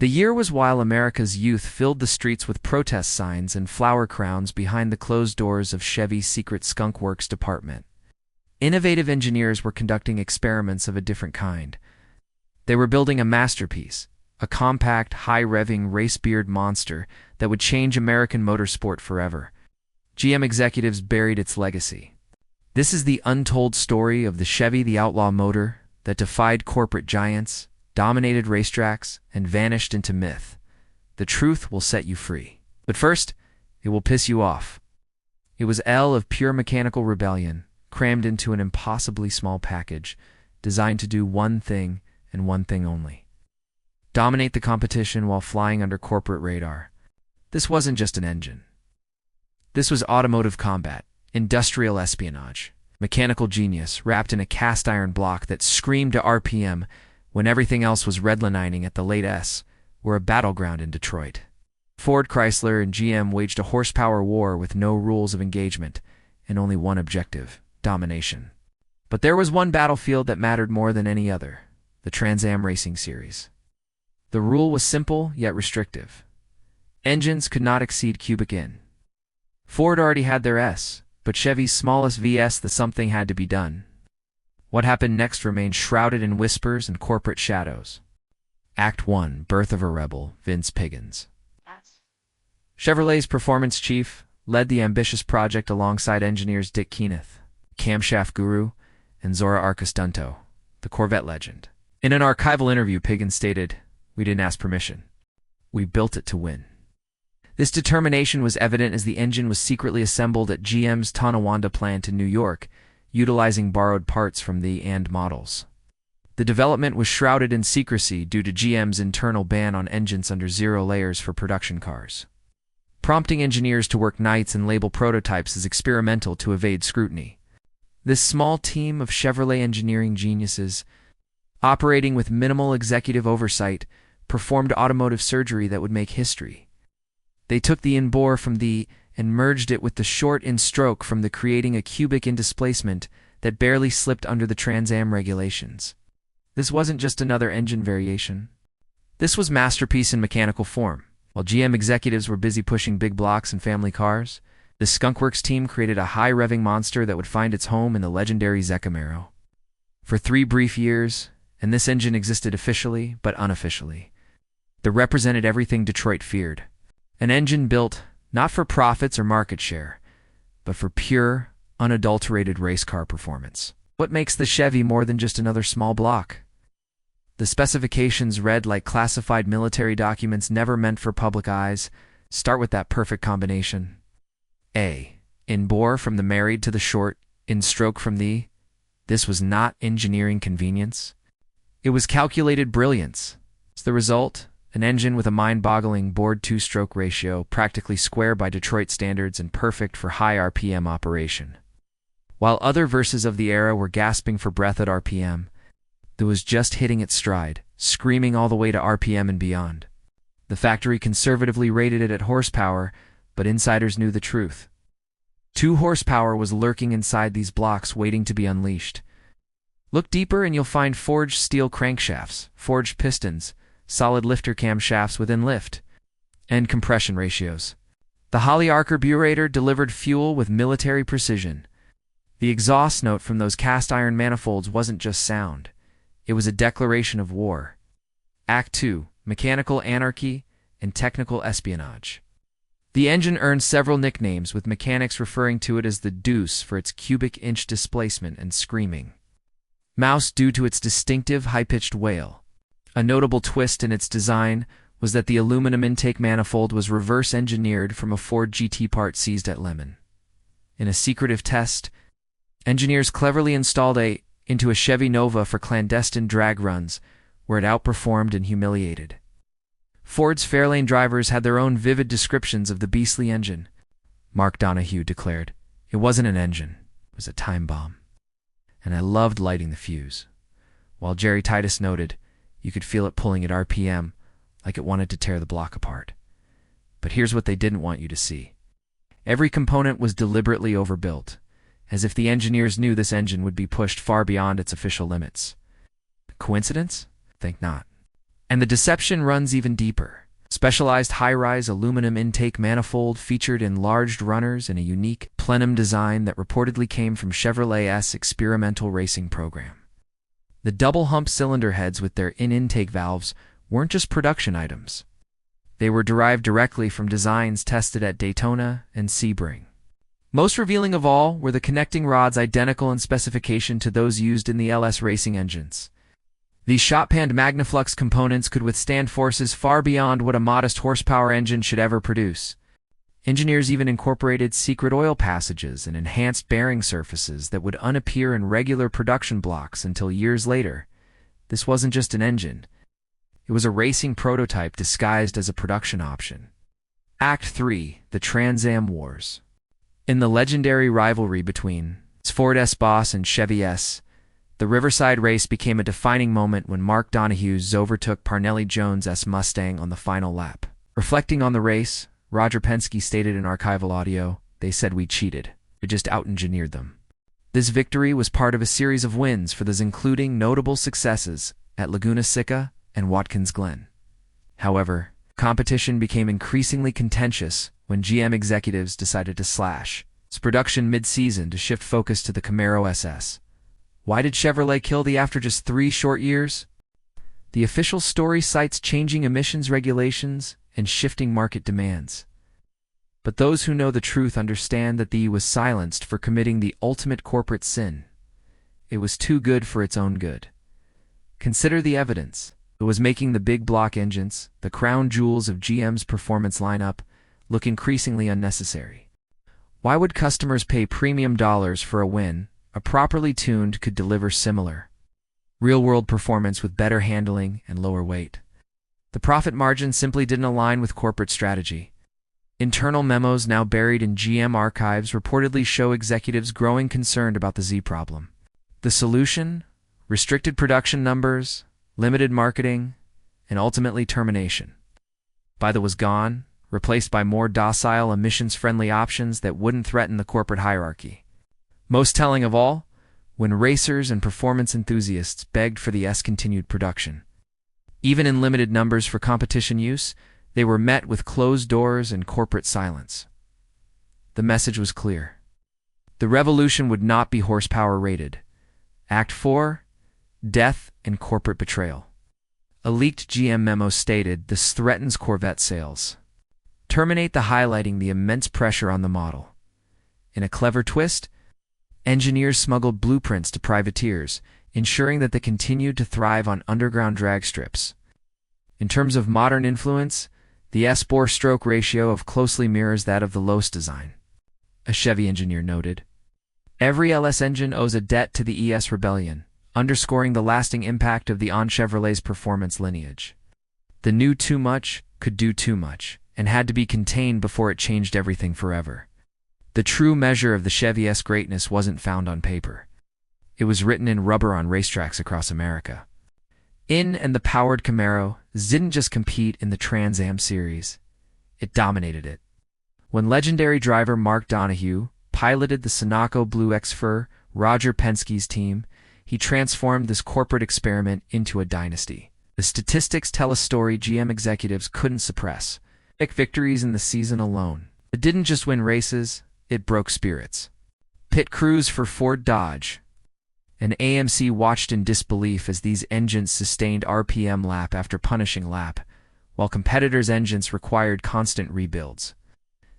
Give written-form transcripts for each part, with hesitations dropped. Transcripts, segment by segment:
The year was while America's youth filled the streets with protest signs and flower crowns behind the closed doors of Chevy's secret skunk works department. Innovative engineers were conducting experiments of a different kind. They were building a masterpiece, a compact, high-revving race-beard monster that would change American motorsport forever. GM executives buried its legacy. This is the untold story of the Chevy the Outlaw motor that defied corporate giants, dominated racetracks, and vanished into myth. The truth will set you free. But first, it will piss you off. It was L of pure mechanical rebellion, crammed into an impossibly small package, designed to do one thing and one thing only: dominate the competition while flying under corporate radar. This wasn't just an engine. This was automotive combat, industrial espionage, mechanical genius wrapped in a cast-iron block that screamed to RPM when everything else was redlining at the late S, were a battleground in Detroit. Ford, Chrysler, and GM waged a horsepower war with no rules of engagement and only one objective: domination. But there was one battlefield that mattered more than any other: the Trans-Am Racing Series. The rule was simple yet restrictive. Engines could not exceed cubic in. Ford already had their S, but Chevy's smallest VS, the something had to be done. What happened next remained shrouded in whispers and corporate shadows. Act 1, Birth of a Rebel, Vince Piggins. Chevrolet's performance chief led the ambitious project alongside engineers Dick Kenneth, camshaft guru, and Zora Arcus-Dunto, the Corvette legend. In an archival interview, Piggins stated, "We didn't ask permission. We built it to win." This determination was evident as the engine was secretly assembled at GM's Tonawanda plant in New York, utilizing borrowed parts from the and models. The development was shrouded in secrecy due to GM's internal ban on engines under 0 layers for production cars, prompting engineers to work nights and label prototypes as experimental to evade scrutiny. This small team of Chevrolet engineering geniuses, operating with minimal executive oversight, performed automotive surgery that would make history. They took the in-bore from the and merged it with the short in-stroke from the, creating a cubic in displacement that barely slipped under the Trans-Am regulations. This wasn't just another engine variation. This was masterpiece in mechanical form. While GM executives were busy pushing big blocks and family cars, the Skunkworks team created a high-revving monster that would find its home in the legendary Camaro. For 3 brief years, and this engine existed officially but unofficially, it represented everything Detroit feared. An engine built not for profits or market share, but for pure, unadulterated race car performance. What makes the Chevy more than just another small block? The specifications, read like classified military documents never meant for public eyes, start with that perfect combination. A. In-bore from the married to the short, in-stroke from the. This was not engineering convenience. It was calculated brilliance. The result? An engine with a mind-boggling bored 2-stroke ratio, practically square by Detroit standards and perfect for high RPM operation. While other verses of the era were gasping for breath at RPM, it was just hitting its stride, screaming all the way to RPM and beyond. The factory conservatively rated it at horsepower, but insiders knew the truth. 2 horsepower was lurking inside these blocks waiting to be unleashed. Look deeper and you'll find forged steel crankshafts, forged pistons, solid lifter camshafts within lift, and compression ratios. The Holley carburetor delivered fuel with military precision. The exhaust note from those cast-iron manifolds wasn't just sound. It was a declaration of war. Act 2, Mechanical Anarchy and Technical Espionage. The engine earned several nicknames, with mechanics referring to it as the Deuce for its cubic inch displacement and screaming, Mouse due to its distinctive high-pitched wail. A notable twist in its design was that the aluminum intake manifold was reverse-engineered from a Ford GT part seized at Lemon. In a secretive test, engineers cleverly installed it into a Chevy Nova for clandestine drag runs, where it outperformed and humiliated. Ford's Fairlane drivers had their own vivid descriptions of the beastly engine. Mark Donahue declared, "It wasn't an engine, it was a time bomb. And I loved lighting the fuse." While Jerry Titus noted, "You could feel it pulling at RPM, like it wanted to tear the block apart." But here's what they didn't want you to see. Every component was deliberately overbuilt, as if the engineers knew this engine would be pushed far beyond its official limits. Coincidence? Think not. And the deception runs even deeper. Specialized high-rise aluminum intake manifold featured enlarged runners in a unique plenum design that reportedly came from Chevrolet's experimental racing program. The double-hump cylinder heads with their intake valves weren't just production items. They were derived directly from designs tested at Daytona and Sebring. Most revealing of all were the connecting rods identical in specification to those used in the LS racing engines. These shot-panned Magnaflux components could withstand forces far beyond what a modest horsepower engine should ever produce. Engineers even incorporated secret oil passages and enhanced bearing surfaces that would unappear in regular production blocks until years later. This wasn't just an engine. It was a racing prototype disguised as a production option. Act 3. The Trans-Am Wars. In the legendary rivalry between Ford's boss and CHEVYS, the Riverside race became a defining moment when Mark Donohue's overtook Parnelli Jones's Mustang on the final lap. Reflecting on the race, Roger Penske stated in archival audio, "They said we cheated. We just out-engineered them." This victory was part of a series of wins for those, including notable successes at Laguna Seca and Watkins Glen. However, competition became increasingly contentious when GM executives decided to slash its production mid-season to shift focus to the Camaro SS. Why did Chevrolet kill the after just 3 short years? The official story cites changing emissions regulations and shifting market demands. But those who know the truth understand that the E was silenced for committing the ultimate corporate sin. It was too good for its own good. Consider the evidence. It was making the big block engines, the crown jewels of GM's performance lineup, look increasingly unnecessary. Why would customers pay premium dollars for a win a properly tuned could deliver similar real-world performance with better handling and lower weight? The profit margin simply didn't align with corporate strategy. Internal memos now buried in GM archives reportedly show executives growing concerned about the Z problem. The solution? Restricted production numbers, limited marketing, and ultimately termination. Buy was gone, replaced by more docile, emissions-friendly options that wouldn't threaten the corporate hierarchy. Most telling of all, when racers and performance enthusiasts begged for the S continued production. Even in limited numbers for competition use, they were met with closed doors and corporate silence. The message was clear. The revolution would not be horsepower rated. Act 4: Death and Corporate Betrayal. A leaked GM memo stated this threatens Corvette sales. Terminate the highlighting the immense pressure on the model. In a clever twist, engineers smuggled blueprints to privateers, ensuring that they continued to thrive on underground drag strips. In terms of modern influence, the S bore-stroke ratio closely mirrors that of the Lotus design. A Chevy engineer noted, "Every LS engine owes a debt to the ES rebellion, underscoring the lasting impact of the on Chevrolet's performance lineage. The new too much could do too much, and had to be contained before it changed everything forever." The true measure of the Chevy's greatness wasn't found on paper. It was written in rubber on racetracks across America. And the powered Camaro didn't just compete in the Trans-Am series. It dominated it. When legendary driver Mark Donohue piloted the Sunoco Blue X for Roger Penske's team, he transformed this corporate experiment into a dynasty. The statistics tell a story GM executives couldn't suppress. Victories in the season alone. It didn't just win races, it broke spirits. Pit crews for Ford Dodge and AMC watched in disbelief as these engines sustained RPM lap after punishing lap, while competitors' engines required constant rebuilds.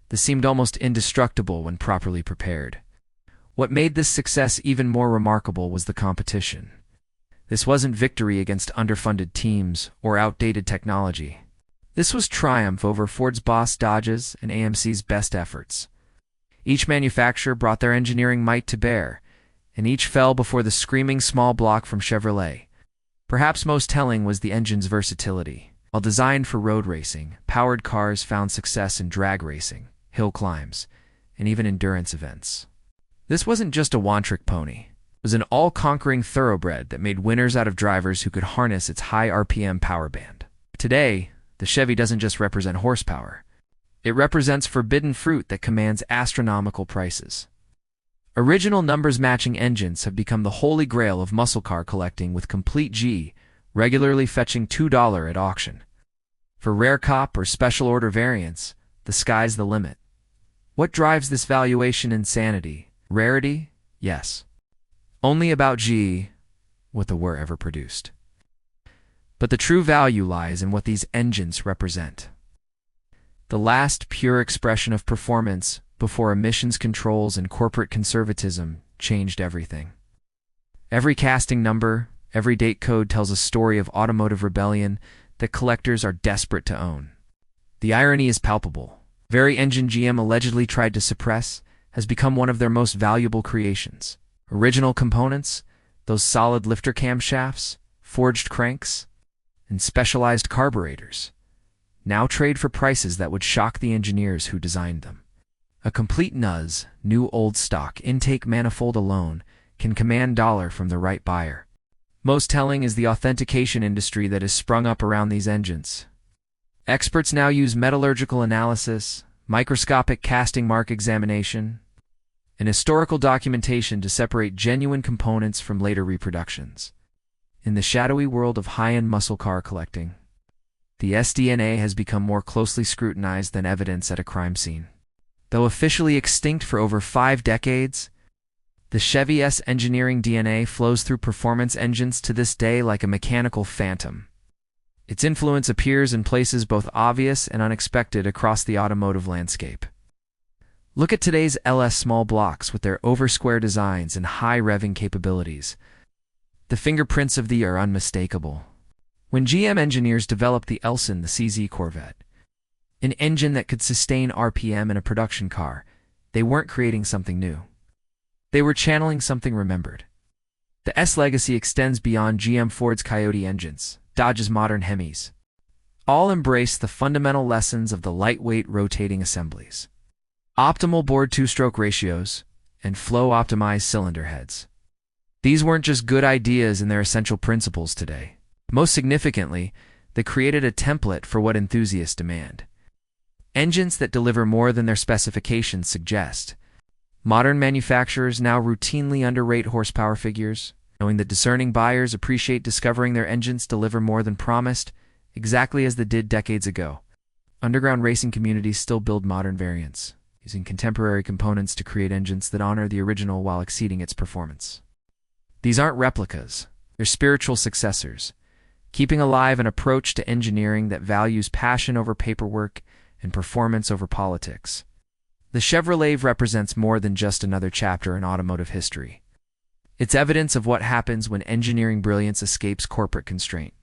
This seemed almost indestructible when properly prepared. What made this success even more remarkable was the competition. This wasn't victory against underfunded teams or outdated technology. This was triumph over Ford's boss Dodge's and AMC's best efforts. Each manufacturer brought their engineering might to bear, and each fell before the screaming small block from Chevrolet. Perhaps most telling was the engine's versatility. While designed for road racing, powered cars found success in drag racing, hill climbs, and even endurance events. This wasn't just a one-trick pony. It was an all-conquering thoroughbred that made winners out of drivers who could harness its high RPM power band. Today, the Chevy doesn't just represent horsepower. It represents forbidden fruit that commands astronomical prices. Original numbers-matching engines have become the holy grail of muscle car collecting, with complete G regularly fetching $2 at auction. For rare cop or special order variants, the sky's the limit. What drives this valuation insanity? Rarity? Yes. Only about what the were ever produced. But the true value lies in what these engines represent. The last pure expression of performance before emissions controls and corporate conservatism changed everything. Every casting number, every date code tells a story of automotive rebellion that collectors are desperate to own. The irony is palpable. The very engine GM allegedly tried to suppress has become one of their most valuable creations. Original components, those solid lifter camshafts, forged cranks, and specialized carburetors, now trade for prices that would shock the engineers who designed them. A complete NUS, new old stock intake manifold alone can command dollar from the right buyer. Most telling is the authentication industry that has sprung up around these engines. Experts now use metallurgical analysis, microscopic casting mark examination, and historical documentation to separate genuine components from later reproductions. In the shadowy world of high-end muscle car collecting, the SDNA has become more closely scrutinized than evidence at a crime scene. Though officially extinct for over 5 decades, the CHEVYS engineering DNA flows through performance engines to this day like a mechanical phantom. Its influence appears in places both obvious and unexpected across the automotive landscape. Look at today's LS small blocks with their over-square designs and high revving capabilities. The fingerprints of the are unmistakable. When GM engineers developed the Elson, the CZ Corvette, an engine that could sustain RPM in a production car, they weren't creating something new. They were channeling something remembered. The S legacy extends beyond GM Ford's Coyote engines, Dodge's modern Hemis. All embrace the fundamental lessons of the lightweight rotating assemblies, optimal board two-stroke ratios, and flow-optimized cylinder heads. These weren't just good ideas in their essential principles today. Most significantly, they created a template for what enthusiasts demand. Engines that deliver more than their specifications suggest. Modern manufacturers now routinely underrate horsepower figures, knowing that discerning buyers appreciate discovering their engines deliver more than promised, exactly as they did decades ago. Underground racing communities still build modern variants, using contemporary components to create engines that honor the original while exceeding its performance. These aren't replicas, they're spiritual successors, keeping alive an approach to engineering that values passion over paperwork and performance over politics. The Chevrolety represents more than just another chapter in automotive history. It's evidence of what happens when engineering brilliance escapes corporate constraint.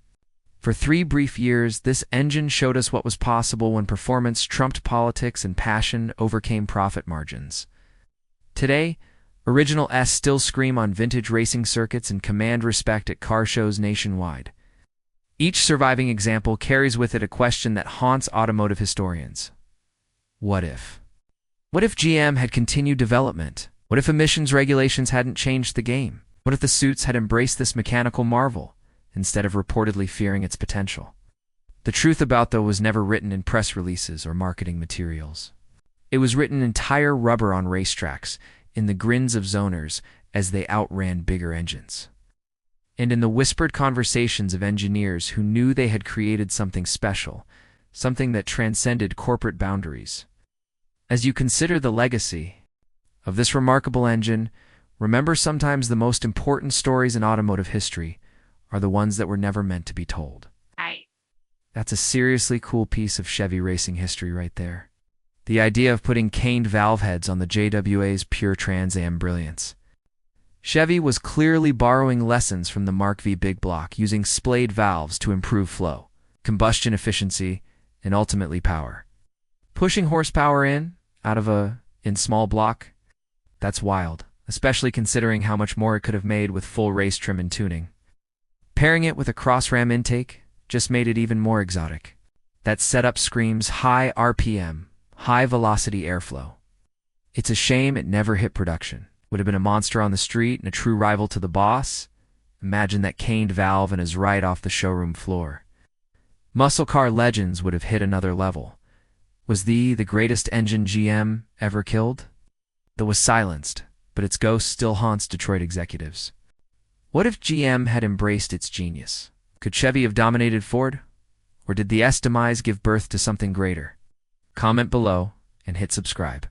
For 3 brief years, this engine showed us what was possible when performance trumped politics and passion overcame profit margins. Today, Original S still scream on vintage racing circuits and command respect at car shows nationwide. Each surviving example carries with it a question that haunts automotive historians. What if? What if GM had continued development? What if emissions regulations hadn't changed the game? What if the suits had embraced this mechanical marvel, instead of reportedly fearing its potential? The truth about that was never written in press releases or marketing materials. It was written in tire rubber on racetracks, in the grins of zoners as they outran bigger engines, and in the whispered conversations of engineers who knew they had created something special, something that transcended corporate boundaries. As you consider the legacy of this remarkable engine, remember sometimes the most important stories in automotive history are the ones that were never meant to be told. That's a seriously cool piece of Chevy racing history right there. The idea of putting caned valve heads on the JWA's pure Trans-Am brilliance. Chevy was clearly borrowing lessons from the Mark V big block, using splayed valves to improve flow, combustion efficiency, and ultimately power. Pushing horsepower in small block, that's wild, especially considering how much more it could have made with full race trim and tuning. Pairing it with a cross-ram intake just made it even more exotic. That setup screams high RPM, high-velocity airflow. It's a shame it never hit production. Would have been a monster on the street and a true rival to the boss. Imagine that caned valve and is right off the showroom floor. Muscle car legends would have hit another level. Was the greatest engine GM ever killed? That was silenced, but its ghost still haunts Detroit executives. What if GM had embraced its genius? Could Chevy have dominated Ford? Or did the S demise give birth to something greater? Comment below and hit subscribe.